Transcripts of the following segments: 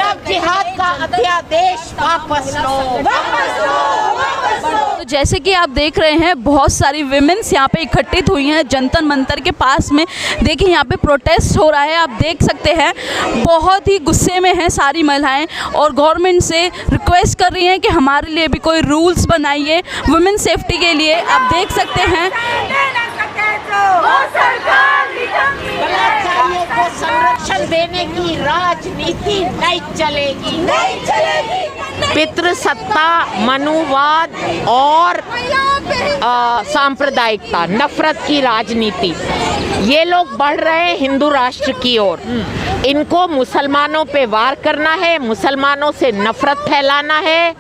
Love जिहाद का अध्यादेश वापस लो। तो जैसे कि आप देख रहे हैं बहुत सारी विमेंस यहाँ पे इकट्ठित हुई हैं जंतर मंतर के पास में। देखिए यहाँ पे प्रोटेस्ट हो रहा है, आप देख सकते हैं बहुत ही गुस्से में हैं सारी महिलाएं और गवर्नमेंट से रिक्वेस्ट कर रही हैं कि हमारे लिए भी कोई रूल्स बनाइए वुमेन सेफ्टी के लिए। आप देख सकते हैं बलात्कारियों को संरक्षण देने की राजनीति नहीं चलेगी, नहीं चलेगी। पितृसत्ता, मनुवाद और सांप्रदायिकता, नफरत की राजनीति, ये लोग बढ़ रहे हैं हिंदू राष्ट्र की ओर। इनको मुसलमानों पे वार करना है, मुसलमानों से नफरत फैलाना है,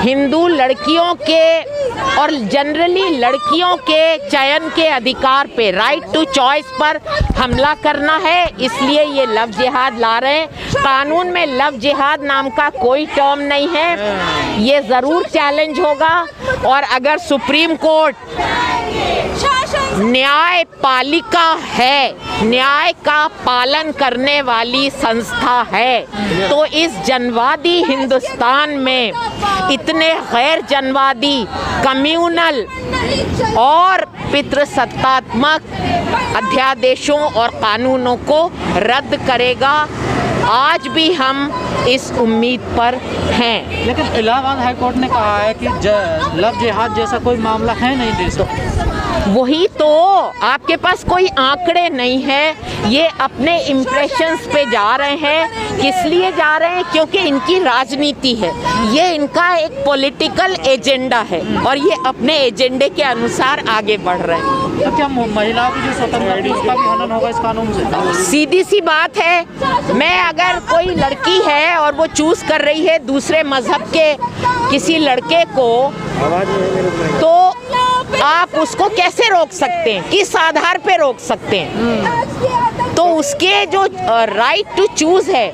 हिंदू लड़कियों के और जनरली लड़कियों के चयन के अधिकार पे, राइट टू चॉइस पर हमला करना है। इसलिए ये लव जिहाद ला रहे हैं। कानून में लव जिहाद नाम का कोई टर्म नहीं है। ये ज़रूर चैलेंज होगा और अगर सुप्रीम कोर्ट न्यायपालिका है, न्याय का पालन करने वाली संस्था है, तो इस जनवादी हिंदुस्तान में इतने गैर जनवादी, कम्युनल और पितृसत्तात्मक अध्यादेशों और कानूनों को रद्द करेगा। आज भी हम इस उम्मीद पर हैं। लेकिन इलाहाबाद हाई कोर्ट ने कहा है कि लव जिहाद जैसा कोई मामला है नहीं देश में। वही तो, आपके पास कोई आंकड़े नहीं है, ये अपने इम्प्रेशंस पे जा रहे हैं। किस लिए जा रहे हैं? क्योंकि इनकी राजनीति है, ये इनका एक पॉलिटिकल एजेंडा है और ये अपने एजेंडे के अनुसार आगे बढ़ रहे हैं। तो क्या महिलाओं की जो स्वतंत्रता है उसका भी हनन होगा इस कानून से? सीधी सी बात है, मैं अगर कोई लड़की है और वो चूज कर रही है दूसरे मजहब के किसी लड़के को, तो आप उसको कैसे रोक सकते हैं? किस आधार पे रोक सकते हैं? तो उसके जो राइट टू चूज है,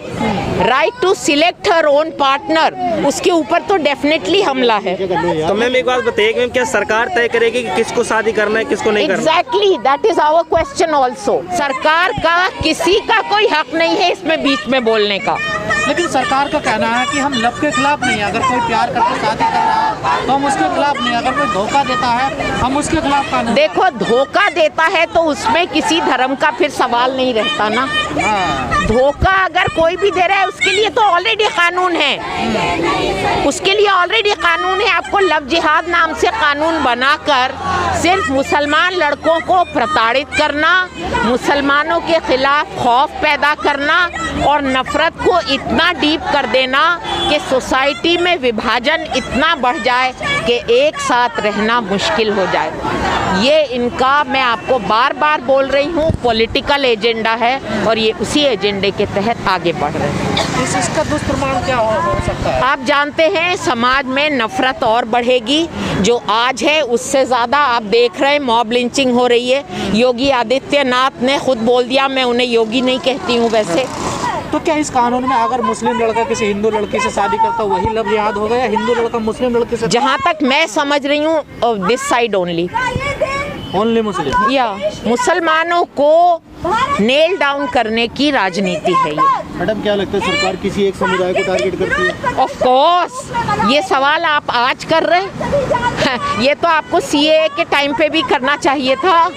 right to select her own partner, उसके ऊपर तो डेफिनेटली हमला है। तो मैम एक बात बताइए कि क्या सरकार तय करेगी कि किसको शादी करना है, किसको नहीं करना? Exactly, that is our question also. सरकार का किसी का कोई हक नहीं है इसमें बीच में बोलने का। लेकिन सरकार का कहना है कि हम लव के खिलाफ नहीं है। अगर कोई प्यार करके शादी कर रहा है तो हम उसके खिलाफ नहीं, अगर कोई धोखा देता है हम उसके खिलाफ कानून। देखो, धोखा देता है तो उसमें किसी धर्म का फिर सवाल नहीं रहता ना। धोखा अगर कोई भी दे रहा है उसके लिए तो ऑलरेडी कानून है, उसके लिए ऑलरेडी कानून है। आपको लव जिहाद नाम से कानून बनाकर सिर्फ मुसलमान लड़कों को प्रताड़ित करना, मुसलमानों के खिलाफ खौफ पैदा करना और नफरत को इतना डीप कर देना कि सोसाइटी में विभाजन इतना बढ़ जाए कि एक साथ रहना मुश्किल हो जाए। ये इनका, मैं आपको बार बार बोल रही हूँ, पॉलिटिकल एजेंडा है और ये उसी एजेंडे के तहत आगे बढ़ रहे हैं। इसका दुष्परिणाम क्या हो सकता है? आप जानते हैं समाज में नफरत और बढ़ेगी। जो आज है उससे ज़्यादा आप देख रहे हैं मॉब लिंचिंग हो रही है। योगी आदित्यनाथ ने खुद बोल दिया, मैं उन्हें योगी नहीं कहती हूँ वैसे। तो क्या इस कानून में अगर मुस्लिम लड़का किसी हिंदू लड़की से शादी करता वही लव जिहाद होगा या हिंदू लड़का मुस्लिम लड़की से? जहाँ तक मैं समझ रही हूँ दिस साइड ओनली मुस्लिम, या मुसलमानों को नेल डाउन करने की राजनीति है ये। मैडम क्या लगता है सरकार किसी एक समुदाय को टारगेट करती है? ऑफ कोर्स, ये सवाल आप आज कर रहे हैं ये तो आपको सीएए के टाइम पे भी करना चाहिए था।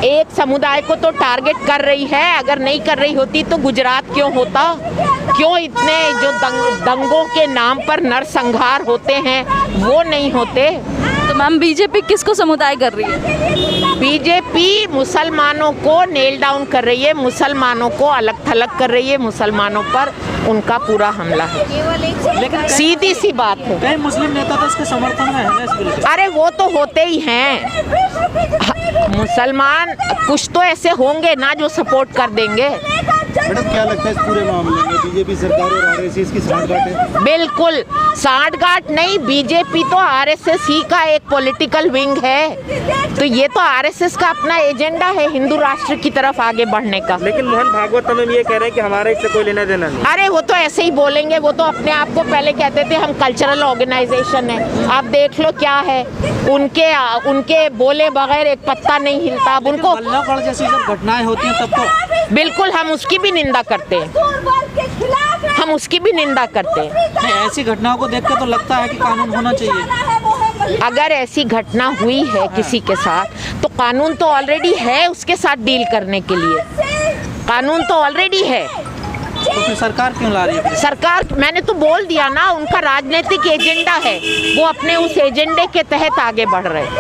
एक समुदाय को तो टारगेट कर रही है, अगर नहीं कर रही होती तो गुजरात क्यों होता? क्यों इतने जो दंगों के नाम पर नरसंहार होते हैं वो नहीं होते? तो मैम बीजेपी किसको समुदाय कर रही है? बीजेपी मुसलमानों को नेल डाउन कर रही है, मुसलमानों को अलग थलग कर रही है, मुसलमानों पर उनका पूरा हमला है। लेकिन सीधी सी बात है। कई मुस्लिम नेता तो इसके समर्थन में है ना इस बिल के? अरे वो तो होते ही हैं, मुसलमान कुछ तो ऐसे होंगे ना जो सपोर्ट कर देंगे। मैडम क्या लगता है इस पूरे मामले में बीजेपी सरकार और आरएसएस की सांठगांठ है? बिल्कुल सांठगांठ नहीं, बीजेपी तो आरएसएस ही का एक पॉलिटिकल विंग है। तो ये तो आरएसएस का अपना एजेंडा है हिंदू राष्ट्र की तरफ आगे बढ़ने का। लेकिन मोहन भागवत मैम ये कह रहे हैं कि हमारा इससे कोई लेना देना नहीं। अरे वो तो ऐसे ही बोलेंगे, वो तो अपने आप को पहले कहते थे हम कल्चरल ऑर्गेनाइजेशन है। आप देख लो क्या है, उनके बोले बगैर एक पत्ता नहीं हिलता। अब उनको बल्लभगढ़ जैसी जब घटनाएं होती हैं तब तो बिल्कुल हम उसकी भी निंदा करते हैं, हम हम उसकी भी निंदा करते हैं। नहीं, ऐसी घटनाओं को देख के तो लगता है कि कानून होना चाहिए। अगर ऐसी घटना हुई है किसी के साथ तो कानून तो ऑलरेडी है उसके साथ डील करने के लिए, कानून तो ऑलरेडी है। तो फिर सरकार क्यों ला रही है? सरकार, मैंने तो बोल दिया ना, उनका राजनीतिक एजेंडा है, वो अपने उस एजेंडे के तहत आगे बढ़ रहे हैं।